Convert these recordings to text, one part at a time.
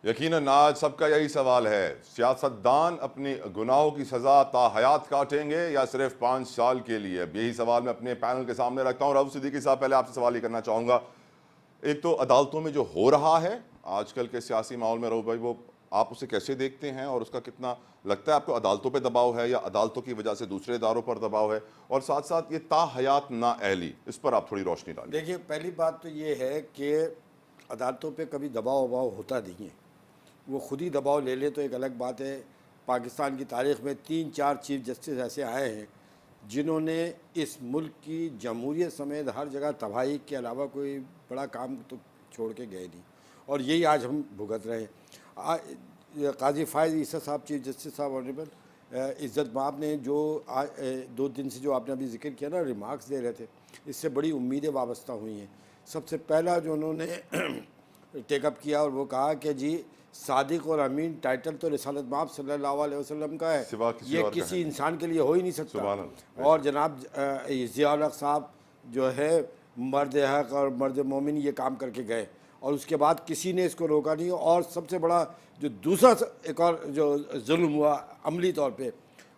यकीनन आज सबका यही सवाल है, सियासतदान अपनी गुनाहों की सज़ा ताहयात काटेंगे या सिर्फ 5 साल के लिए। अब यही सवाल मैं अपने पैनल के सामने रखता हूँ। रऊफ सिद्दीकी साहब, पहले आपसे सवाल ये करना चाहूँगा, एक तो अदालतों में जो हो रहा है आजकल के सियासी माहौल में, रऊफ भाई, वो आप उसे कैसे देखते हैं और उसका कितना लगता है आपको अदालतों पे दबाव है या अदालतों की वजह से दूसरे इदारों पर दबाव है, और साथ साथ ये ताहयात नाअहली, इस पर आप थोड़ी रोशनी डालें। देखिए, पहली बात तो ये है कि अदालतों पे कभी दबाव वबाव होता नहीं है, वो खुद ही दबाव ले ले तो एक अलग बात है। पाकिस्तान की तारीख़ में 3-4 चीफ जस्टिस ऐसे आए हैं जिन्होंने इस मुल्क की जमहूरियत समेत हर जगह तबाही के अलावा कोई बड़ा काम तो छोड़ के गए नहीं, और यही आज हम भुगत रहे हैं। काजी फ़ायज़ ईसा साहब, चीफ जस्टिस साहब ऑनरेबल इज़्ज़त माब ने जो 2 दिन से जो आपने अभी जिक्र किया ना, रिमार्क्स दे रहे थे, इससे बड़ी उम्मीदें वाबस्ता हुई हैं। सबसे पहला जो उन्होंने टेकअप किया और वो कहा कि जी सादिक और अमीन टाइटल तो रिसालत माब सल्लल्लाहु अलैहि वसल्लम का है, ये किसी इंसान के लिए हो ही नहीं सकता। और जनाब ज़िया उल हक साहब जो है मर्द हक और मर्द मोमिन ये काम करके गए, और उसके बाद किसी ने इसको रोका नहीं। और सबसे बड़ा जो दूसरा एक और जो जुल्म हुआ अमली तौर पे,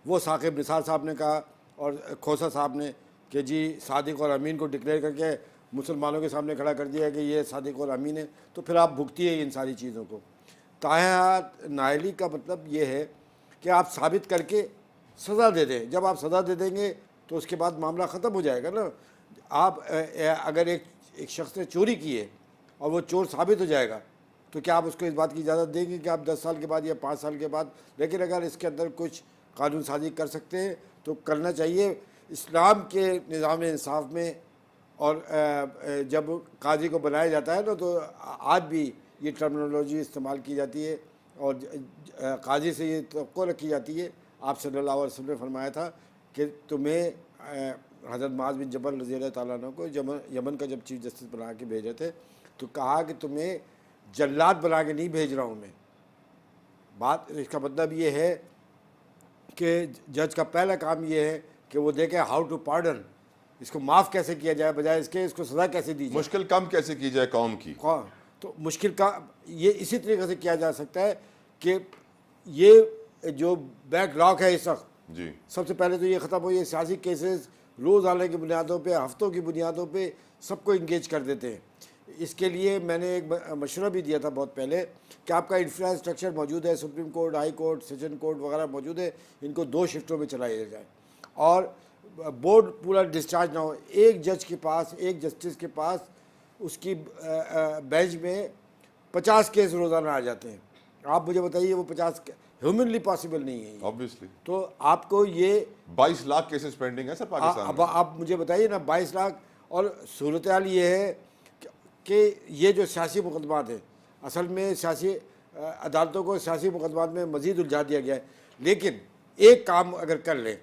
वो साकिब निसार साहब ने कहा और खोसा साहब ने कि जी सादिक और अमीन को डिक्लेयर करके मुसलमानों के सामने खड़ा कर दिया कि ये सादिक और अमीन है, तो फिर आप भुगतिए इन सारी चीज़ों को। ताहयात नाअहली का मतलब ये है कि आप साबित करके सज़ा दे दें। जब आप सज़ा दे देंगे तो उसके बाद मामला ख़त्म हो जाएगा ना। आप अगर एक शख्स ने चोरी की है और वो चोर साबित हो जाएगा, तो क्या आप उसको इस बात की इजाज़त देंगे कि आप 10 साल के बाद या 5 साल के बाद? लेकिन अगर इसके अंदर कुछ कानून साजी कर सकते हैं तो करना चाहिए। इस्लाम के निज़ाम इंसाफ में और जब काजी को बनाया जाता है ना, तो आज भी ये टर्मिनोलॉजी इस्तेमाल की जाती है और काजी से ये तवक्को रखी जाती है। आप सल्लल्लाहु अलैहि वसल्लम ने फरमाया था कि तुम्हें हज़रत मुआज़ बिन जबल रज़ी अल्लाह तआला अन्हु को यमन का जब चीफ जस्टिस बना के भेजे थे, तो कहा कि तुम्हें जल्लाद बना के नहीं भेज रहा हूँ मैं। बात इसका मतलब ये है कि जज का पहला काम ये है कि वो देखे हाउ टू पार्डन, इसको माफ़ कैसे किया जाए बजाय इसके इसको सज़ा कैसे दी जाए, मुश्किल कम कैसे की जाए कौम की। तो मुश्किल का ये इसी तरीके से किया जा सकता है कि ये जो बैकलॉग है इस वक्त जी, सबसे पहले तो ये ख़त्म हो। ये सियासी केसेस रोज़ाना की बुनियादों पे, हफ्तों की बुनियादों पे सबको इंगेज कर देते हैं। इसके लिए मैंने एक मशवरा भी दिया था बहुत पहले कि आपका इंफ्रास्ट्रक्चर मौजूद है, supreme court, high court, session court वगैरह मौजूद है, इनको 2 शिफ्टों में चलाया जाए और बोर्ड पूरा डिस्चार्ज ना हो। एक जज के पास, एक जस्टिस के पास उसकी बेंच में 50 केस रोज़ाना आ जाते हैं। आप मुझे बताइए वो 50 ह्यूमनली पॉसिबल नहीं है ऑब्वियसली। तो आपको ये 22 लाख केसेस पेंडिंग है सर पाकिस्तान अब में। आप मुझे बताइए ना, 22 लाख। और सूरत हाल ये है कि ये जो सियासी मुकदमात हैं, असल में सियासी अदालतों को सियासी मुकदमात में मज़ीद उलझा दिया गया है। लेकिन एक काम अगर कर लें,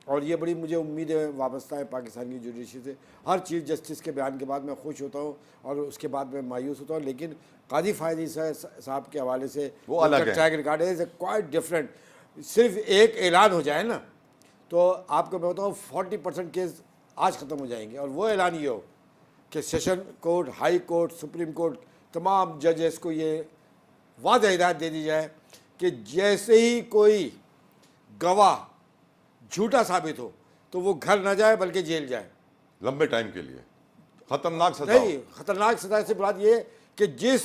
और ये बड़ी मुझे उम्मीद है वाबस्ता है पाकिस्तान की जुडिशरी से, हर चीफ जस्टिस के बयान के बाद मैं खुश होता हूँ और उसके बाद मैं मायूस होता हूँ, लेकिन काजी फ़ायज़ ईसा साहब के हवाले से वो अलग है, ट्रैक रिकॉर्ड है क्वाइट डिफरेंट। सिर्फ एक ऐलान हो जाए ना, तो आपको मैं बताऊँ 40% केस आज ख़त्म हो जाएंगे। और वो ऐलान ये हो कि session court, high court, supreme court, तमाम जजेस को ये वाज़ेह हिदायत दे दी जाए कि जैसे ही कोई गवाह झूठा साबित हो तो वो घर न जाए बल्कि जेल जाए लंबे टाइम के लिए। खतरनाक सजा नहीं, खतरनाक सजा से बात ये कि जिस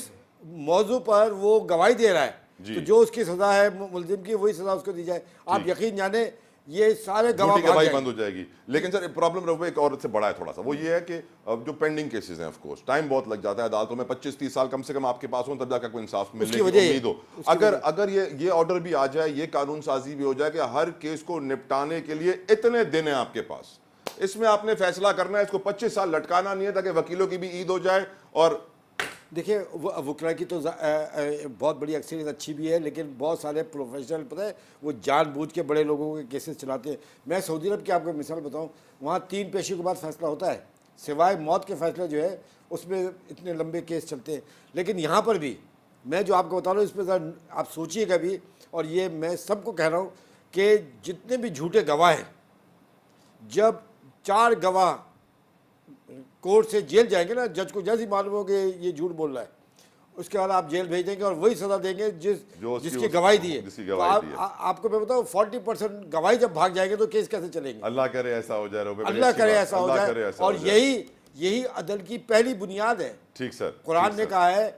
मौजू पर वो गवाही दे रहा है, तो जो उसकी सज़ा है मुलजिम की, वही सज़ा उसको दी जाए। आप यकीन जाने ये सारे गवाह गवाही बंद हो जाएगी। लेकिन सर प्रॉब्लम रहो एक और से बड़ा है थोड़ा सा, वो ये है कि अब जो पेंडिंग केसेस हैं, ऑफ कोर्स टाइम बहुत लग जाता है अदालतों में। 25-30 साल कम से कम आपके पास हो, तब जाकर कोई इंसाफ मिलने की उम्मीद हो। अगर ये ऑर्डर भी आ जाए, ये कानून साजी भी हो जाए कि हर केस को निपटाने के लिए इतने दिन है आपके पास, इसमें आपने फैसला करना है, इसको 25 साल लटकाना नहीं है ताकि वकीलों की भी ईद हो जाए। और देखिए, वकला की तो बहुत बड़ी अक्सरियत अच्छी भी है, लेकिन बहुत सारे प्रोफेशनल पता है वो जानबूझ के बड़े लोगों के केसेस चलाते हैं। मैं सऊदी अरब की आपको मिसाल बताऊं, वहाँ 3 पेशी के बाद फैसला होता है, सिवाय मौत के फैसले जो है उसमें इतने लंबे केस चलते हैं। लेकिन यहाँ पर भी मैं जो आपको बता रहा हूँ, इस पर आप सोचिएगा भी, और ये मैं सबको कह रहा हूँ कि जितने भी झूठे गवाह हैं, जब 4 गवाह कोर्ट से जेल जाएंगे ना, जज को जैसे ही मालूम हो कि ये झूठ बोल रहा है, उसके बाद आप जेल भेज देंगे और वही सजा देंगे जो उसकी जिसकी गवाही दी है। जिसकी तो गवाही दी है। आपको मैं बताऊं 40% गवाही जब भाग जाएंगे तो केस कैसे चलेंगे? अल्लाह करे ऐसा हो जाए। रोबे, बड़ी अल्लाह अच्छी करे बात। ऐसा हो अल्लाह जाए। करे ऐसा और हो जाए। यही अदल की पहली बुनियाद है। ठीक सर। कुरान ठीक ने सर। कहा है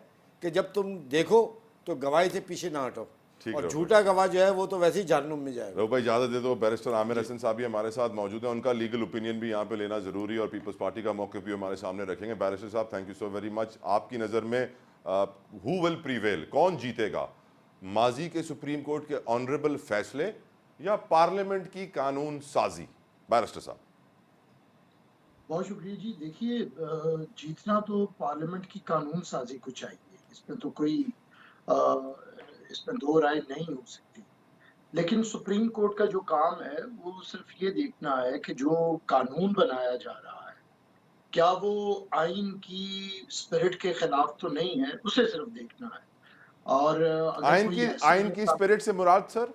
कि जब तुम देखो तो गवाही से पीछे ना हटो, ठीक और है। झूठा गवाह जो है वो तो वैसे ही जहन्नुम में जाएगा। रोबे, इजाजत दे दो। बैरिस्टर आमिर हसन साहब भी हमारे साथ मौजूद हैं, उनका लीगल ओपिनियन भी यहाँ पे लेना जरूरी है और पीपल्स पार्टी का मौक़िफ़ भी हमारे सामने रखेंगे। बैरिस्टर साहब, thank you so very much. आपकी नज़र में हु विल प्रीवेल, कौन जीतेगा? माजी के सुप्रीम कोर्ट के ऑनरेबल फैसले या पार्लियामेंट की कानून साजी? बैरिस्टर साहब। बहुत शुक्रिया जी। देखिए, जीतना तो पार्लियामेंट की कानून साजी को चाहिए, इसमें तो कोई इसमें दो राय नहीं हो सकती। लेकिन सुप्रीम कोर्ट का जो काम है वो सिर्फ ये देखना है कि जो कानून बनाया जा रहा है क्या वो आइन की स्पिरिट के खिलाफ तो नहीं है, उसे सिर्फ देखना है। और अगर कोई आइन की स्पिरिट से मुराद सर?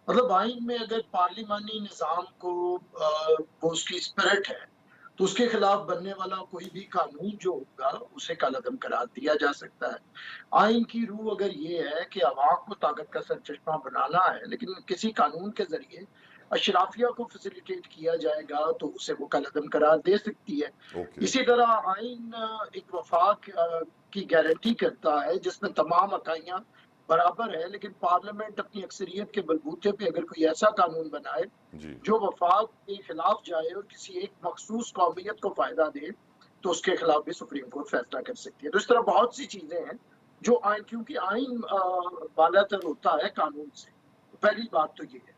मतलब आइन में अगर पार्लिमानी निज़ाम को वो उसकी स्पिरिट है तो उसके खिलाफ बनने वाला कोई भी कानून जो होगा उसे कालादम करार दिया जा सकता है। आइन की रूह अगर ये है कि अवाम को ताकत का सरचश्मा बनाना है, लेकिन किसी कानून के जरिए अशराफिया को फैसिलिटेट किया जाएगा तो उसे वो कालादम करार दे सकती है। ओके। इसी तरह आइन एक वफाक की गारंटी करता है जिसमें तमाम इकाइयां बराबर है, लेकिन पार्लियामेंट अपनी अक्सरियत के बलबूते पे अगर कोई ऐसा कानून बनाए जी। जो वफाक के खिलाफ जाए और किसी एक मखसूस कौमियत को फायदा दे तो उसके खिलाफ भी सुप्रीम कोर्ट फैसला कर सकती है। तो इस तरह बहुत सी चीजें हैं जो आइन, क्योंकि आइन बालातर होता है कानून से, तो पहली बात तो ये है।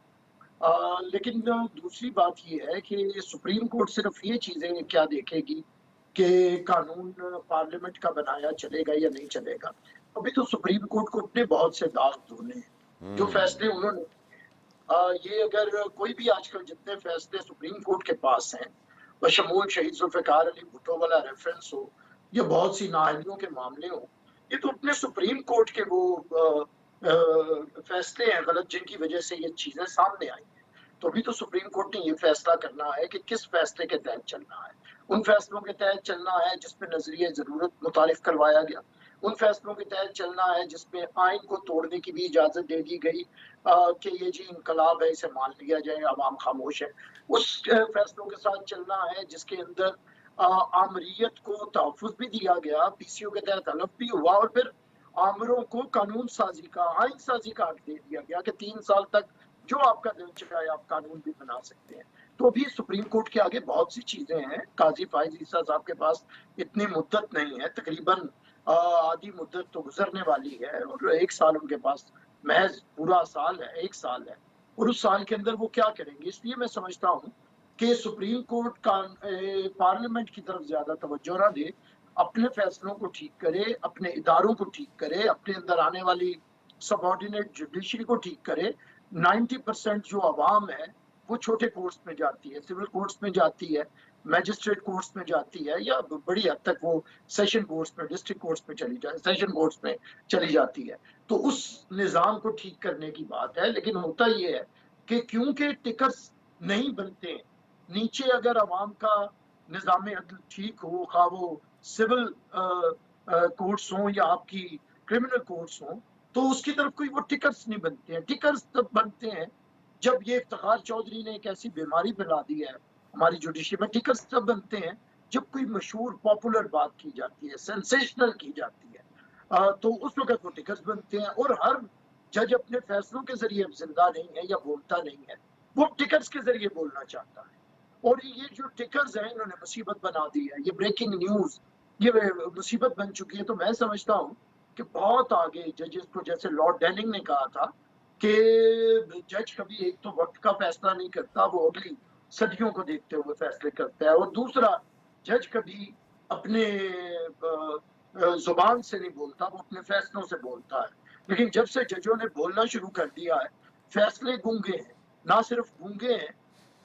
लेकिन दूसरी बात ये है कि सुप्रीम कोर्ट सिर्फ ये चीजें क्या देखेगी कि कानून पार्लियामेंट का बनाया चलेगा या नहीं चलेगा। अभी तो सुप्रीम कोर्ट को अपने बहुत से दाग धोने हैं जो फैसले उन्होंने ये अगर कोई भी आजकल जितने फैसले सुप्रीम कोर्ट के पास हैं, बशमूल शहीद जुल्फ़िकार अली भुट्टो वाला रेफरेंस हो या बहुत सी नाअहलियों के मामले हो, ये तो अपने सुप्रीम कोर्ट के वो फैसले हैं गलत जिनकी वजह से ये चीजें सामने आई हैं। तो अभी तो सुप्रीम कोर्ट ने ये फैसला करना है कि किस फैसले के तहत चलना है। उन फैसलों के तहत चलना है जिसमें नजरिए जरूरत मुतारिफ करवाया गया, उन फैसलों के तहत चलना है जिसमें आइन को तोड़ने की भी इजाजत दे दी गई कि ये जी इनकलाब है, इसे मान लिया जाए, आवाम खामोश है। उस फैसलों के साथ चलना है जिसके अंदर आमरीत को तहफ़्फ़ुज़ भी दिया गया, पीसीओ के तहत हलफ भी हुआ और फिर आमरों को कानून साजी का, आइन साजी का हक दे दिया गया कि 3 साल तक जो आपका दिल चाहे आप कानून भी बना सकते हैं। तो अभी सुप्रीम कोर्ट के आगे बहुत सी चीजें हैं। काजी फाइज ईसा साहब के पास इतनी मुद्दत नहीं है, तकरीबन आधी मुद्दत तो गुजरने वाली है और 1 साल उनके पास, महज पूरा साल है, 1 साल है और उस साल के अंदर वो क्या करेंगे। इसलिए मैं समझता हूँ कि सुप्रीम कोर्ट का पार्लियामेंट की तरफ ज्यादा तवज्जो ना दे, अपने फैसलों को ठीक करे, अपने इदारों को ठीक करे, अपने अंदर आने वाली सबऑर्डिनेट जुडिशरी को ठीक करे। 90% जो आवाम है वो छोटे कोर्ट्स में जाती है, सिविल कोर्ट्स में जाती है, मैजिस्ट्रेट कोर्ट्स में जाती है या बड़ी हद तक वो सेशन कोर्ट्स में, डिस्ट्रिक्ट कोर्ट्स में चली जाए, सेशन कोर्ट्स में चली जाती है। तो उस निज़ाम को ठीक करने की बात है। लेकिन होता ये है कि क्योंकि टिकर्स नहीं बनते हैं, नीचे अगर आवाम का निज़ाम अदल ठीक हो, खा वो सिविल कोर्ट्स हों या आपकी क्रिमिनल कोर्ट्स हों, तो उसकी तरफ कोई वो टिकर्स नहीं बनते हैं। टिकर्स तब बनते हैं जब ये इफ्तिखार चौधरी ने एक ऐसी बीमारी फैला दी है हमारी जुडिशरी में। टिकर्स तब बनते हैं जब कोई मशहूर पॉपुलर बात की जाती है, सेंसेशनल की जाती है, तो उस वक्त वो टिकर्स बनते हैं। और हर जज अपने फैसलों के जरिए अब जिंदा नहीं है या बोलता नहीं है, वो टिकर्स के जरिए बोलना चाहता है। और ये जो टिकर्स हैं इन्होंने मुसीबत बना दी है, ये ब्रेकिंग न्यूज ये मुसीबत बन चुकी है। तो मैं समझता हूँ कि बहुत आगे जजेस को, जैसे लॉर्ड डेनिंग ने कहा था कि जज कभी एक तो वक्त का फैसला नहीं करता, वो अगली सदियों को देखते हुए फैसले करता है, और दूसरा जज कभी अपने जुबान से नहीं बोलता, वो अपने फैसलों से बोलता है। लेकिन जब से जजों ने बोलना शुरू कर दिया है, फैसले गूंगे हैं, ना सिर्फ गूंगे हैं,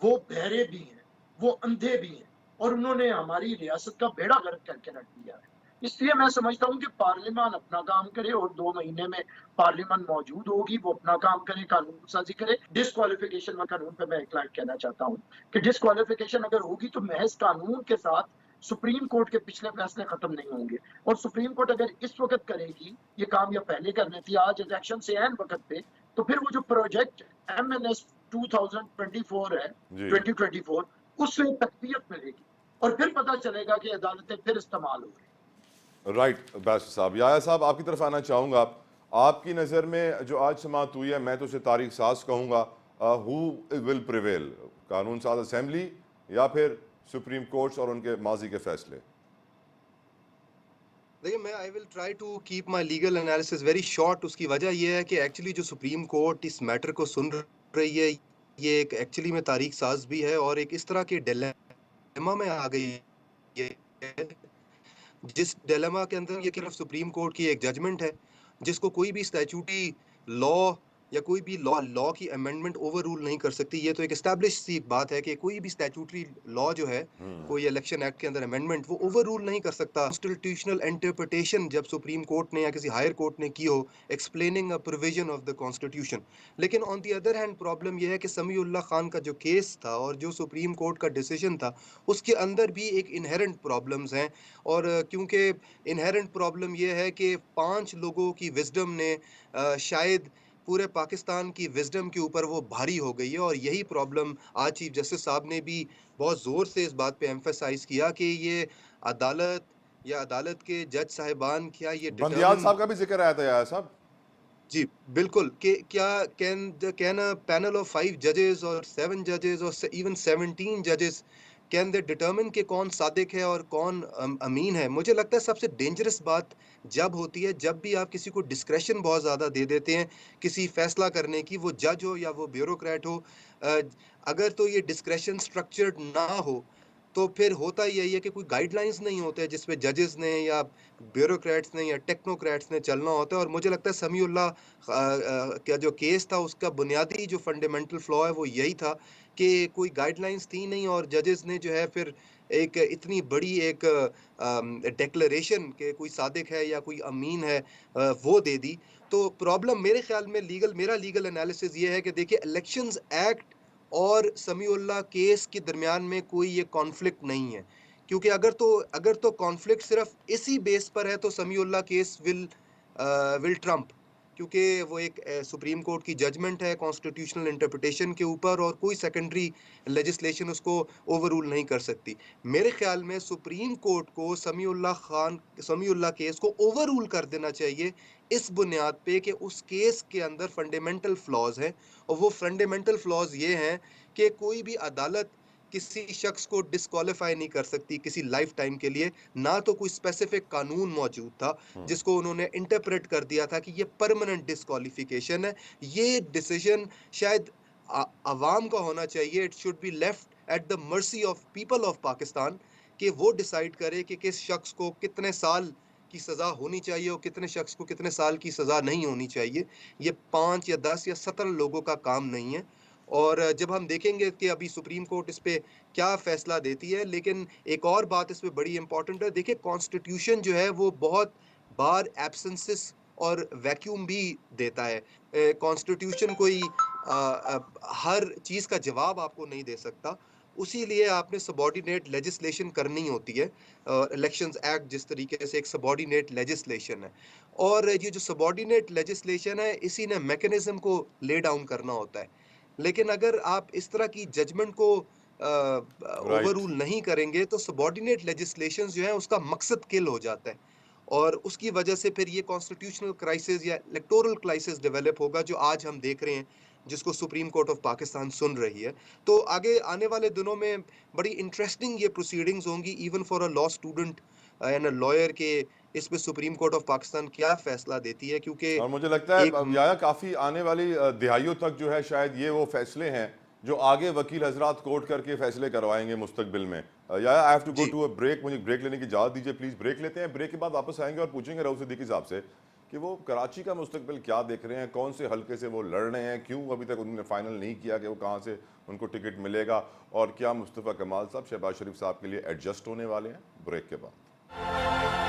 वो बहरे भी हैं, वो अंधे भी हैं, और उन्होंने हमारी रियासत का बेड़ा गर्क करके रख दिया है। इसलिए मैं समझता हूँ कि पार्लियामान अपना काम करे और 2 महीने में पार्लियामान मौजूद होगी, वो अपना काम करे, कानून साजी करे। डिस्क्वालिफिकेशन में कानून पे मैं एक लाइन कहना चाहता हूँ कि डिस्क्वालिफिकेशन अगर होगी तो महज कानून के साथ सुप्रीम कोर्ट के पिछले फैसले खत्म नहीं होंगे। और सुप्रीम कोर्ट अगर इस वक्त करेगी ये काम या पहले करने थी, आज इलेक्शन से ऐन वक्त पे, तो फिर वो जो प्रोजेक्ट MNS 2024 है, जी 2024, उससे तकवीयत मिलेगी और फिर पता चलेगा कि अदालतें फिर इस्तेमाल हो रही। राइट बैरिस्टर साहब, याया साहब आपकी तरफ आना चाहूँगा। आपकी नज़र में जो आज समाअत हुई है, मैं तो उसे तारीख साज कहूँगा, हु विल प्रिवेल, कानून साज असेंबली या फिर सुप्रीम कोर्ट्स और उनके माजी के फैसले? देखिए, मैं I will try to keep my legal analysis very short. उसकी वजह ये है कि एक्चुअली जो सुप्रीम कोर्ट इस मैटर को सुन रही है, ये एक एक्चुअली में तारीख साज भी है और एक इस तरह के डिलेमा में आ गई है, जिस डिलेमा के अंदर ये सिर्फ सुप्रीम कोर्ट की एक जजमेंट है, जिसको कोई भी स्टैट्यूटरी लॉ या कोई भी लॉ की अमेंडमेंट ओवर रूल नहीं कर सकती। ये तो एक एस्टैब्लिश सी बात है कि कोई भी स्टैट्यूटरी लॉ जो है, कोई इलेक्शन एक्ट के अंदर अमेंडमेंट, वो ओवर रूल नहीं कर सकता। कॉन्स्टिट्यूशनल इंटरप्रिटेशन जब सुप्रीम कोर्ट ने या किसी हायर कोर्ट ने की हो, explaining a provision of the constitution. लेकिन on the other hand problem यह है कि समीउल्लाह खान का जो केस था और जो सुप्रीम कोर्ट का डिसीजन था, उसके अंदर भी एक इनहेरेंट प्रॉब्लम्स हैं। और क्योंकि इनहेरेंट प्रॉब्लम ये है कि 5 लोगों की विजडम ने शायद पूरे पाकिस्तान की विजडम के ऊपर वो भारी हो गई है। और यही प्रॉब्लम आज चीफ जस्टिस साहब ने भी बहुत ज़ोर से इस बात पे एम्फेसाइज किया कि ये अदालत या अदालत के जज साहिबान क्या ये बंदियाल डिटर्मिन। साहब का भी जिक्र आया था याया साहब। जी, बिल्कुल, कि क्या कैन अ पैनल ऑफ 5 जजेस और 7 जजेस और इवन 17 जजेस कैन दे डिटरमिन कि कौन सादिक है और कौन अमीन है। मुझे लगता है सबसे डेंजरस बात जब होती है, जब भी आप किसी को डिस्क्रेशन बहुत ज़्यादा दे देते हैं किसी फैसला करने की, वो जज हो या वो ब्यूरोक्रेट हो। अ, अगर तो ये डिस्क्रेशन स्ट्रक्चर्ड ना हो, तो फिर होता यही है कि कोई गाइडलाइंस नहीं होते जिसपे जजेस ने या ब्यूरोक्रेट्स ने या टेक्नोक्रेट्स ने चलना होता है। और मुझे लगता है समीउल्लाह का जो केस था, उसका बुनियादी जो फंडामेंटल फ्लॉ है वो यही था कि कोई गाइडलाइंस थी नहीं और जजेस ने जो है फिर एक इतनी बड़ी एक डिक्लेरेशन कि कोई सादिक है या कोई अमीन है, वो दे दी। तो प्रॉब्लम मेरे ख्याल में मेरा लीगल एनालिसिस ये है कि देखिए, इलेक्शंस एक्ट और समीउल्लाह केस के दरमियान में कोई ये कॉन्फ्लिक्ट नहीं है। क्योंकि अगर तो कॉन्फ्लिक्ट सिर्फ इसी बेस पर है तो समीउल्लाह केस विल ट्रम्प, क्योंकि वो एक सुप्रीम कोर्ट की जजमेंट है कॉन्स्टिट्यूशनल इंटरप्रिटेशन के ऊपर और कोई सेकेंडरी लेजिस्लेशन उसको ओवररूल नहीं कर सकती। मेरे ख्याल में सुप्रीम कोर्ट को समीउल्लाह केस को ओवररूल कर देना चाहिए इस बुनियाद पे कि उस केस के अंदर फंडामेंटल फ्लॉज हैं। और वो फंडामेंटल फ्लॉज ये हैं कि कोई भी अदालत किसी शख्स को डिस्क्वालीफाई नहीं कर सकती किसी लाइफ टाइम के लिए। ना तो कोई स्पेसिफिक कानून मौजूद था जिसको उन्होंने इंटरप्रेट कर दिया था कि ये परमानेंट डिस्क्वालिफिकेशन है। ये डिसीजन शायद अवाम का होना चाहिए। It should be left at the mercy of people of Pakistan कि वो डिसाइड करे कि किस शख्स को कितने साल की सजा होनी चाहिए और कितने शख्स को कितने साल की सजा नहीं होनी चाहिए। ये 5 या 10 या 17 लोगों का काम नहीं है। और जब हम देखेंगे कि अभी सुप्रीम कोर्ट इस पे क्या फैसला देती है। लेकिन एक और बात इस पे बड़ी इंपॉर्टेंट है, देखिए कॉन्स्टिट्यूशन जो है वो बहुत बार एब्सेंसेस और वैक्यूम भी देता है। कॉन्स्टिट्यूशन कोई हर चीज का जवाब आपको नहीं दे सकता। उसी लिए आपने सबॉर्डिनेट लेजिस्लेशन करनी होती है। इलेक्शंस एक्ट जिस तरीके से एक सबॉर्डिनेट लेजिस्लेशन है, और ये जो सबॉर्डिनेट लेजिस्लेशन है, इसी ने मैकेनिज्म को ले डाउन करना होता है। लेकिन अगर आप इस तरह की जजमेंट को राइट ओवररूल नहीं करेंगे तो सबॉर्डिनेट लेजिस्लेशन जो है उसका मकसद किल हो जाता है। और उसकी वजह से फिर ये कॉन्स्टिट्यूशनल क्राइसिस या इलेक्टोरल क्राइसिस डेवलप होगा जो आज हम देख रहे हैं, जिसको सुप्रीम कोर्ट ऑफ पाकिस्तान सुन रही है। तो आगे आने वाले दिनों में बड़ी इंटरेस्टिंग ये प्रोसीडिंग्स होंगी even for a law student and a lawyer के इस पे सुप्रीम कोर्ट ऑफ पाकिस्तान क्या फैसला देती है। क्योंकि और मुझे लगता है एक याया काफ़ी आने वाली दिहाइयों तक जो है शायद ये वो फैसले हैं जो आगे वकील हजरात कोर्ट करके फैसले करवाएंगे मुस्तकबिल में। याया I have to go ji to a break, मुझे ब्रेक लेने की इजाज़त दीजिए प्लीज़। ब्रेक लेते हैं, ब्रेक के बाद वापस आएंगे और पूछेंगे रऊफ सिद्दीकी साहब से कि वो कराची का मुस्तकबिल क्या देख रहे हैं, कौन से हल्के से वो लड़ रहे हैं, क्यों अभी तक उन्होंने फाइनल नहीं किया कि वो कहाँ से उनको टिकट मिलेगा, और क्या मुस्तफ़ा कमाल साहब शहबाज शरीफ साहब के लिए एडजस्ट होने वाले हैं। ब्रेक के बाद